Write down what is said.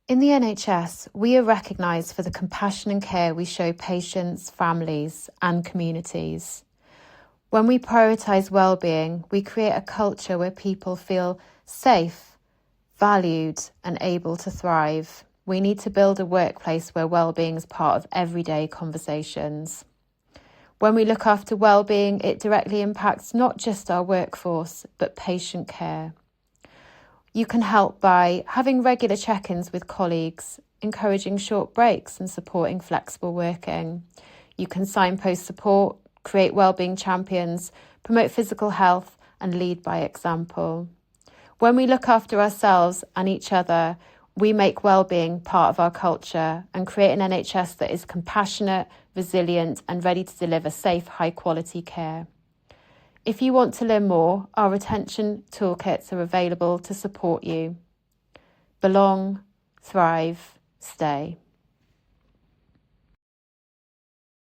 In the NHS, we are recognised for the compassion and care we show patients, families and communities. When we prioritise well-being, we create a culture where people feel safe, valued and able to thrive. We need to build a workplace where well-being is part of everyday conversations. When we look after well-being, it directly impacts not just our workforce, but patient care. You can help by having regular check-ins with colleagues, encouraging short breaks and supporting flexible working. You can signpost support, create wellbeing champions, promote physical health and lead by example. When we look after ourselves and each other, we make wellbeing part of our culture and create an NHS that is compassionate, resilient and ready to deliver safe, high-quality care. If you want to learn more, our retention toolkits are available to support you. Belong, thrive, stay.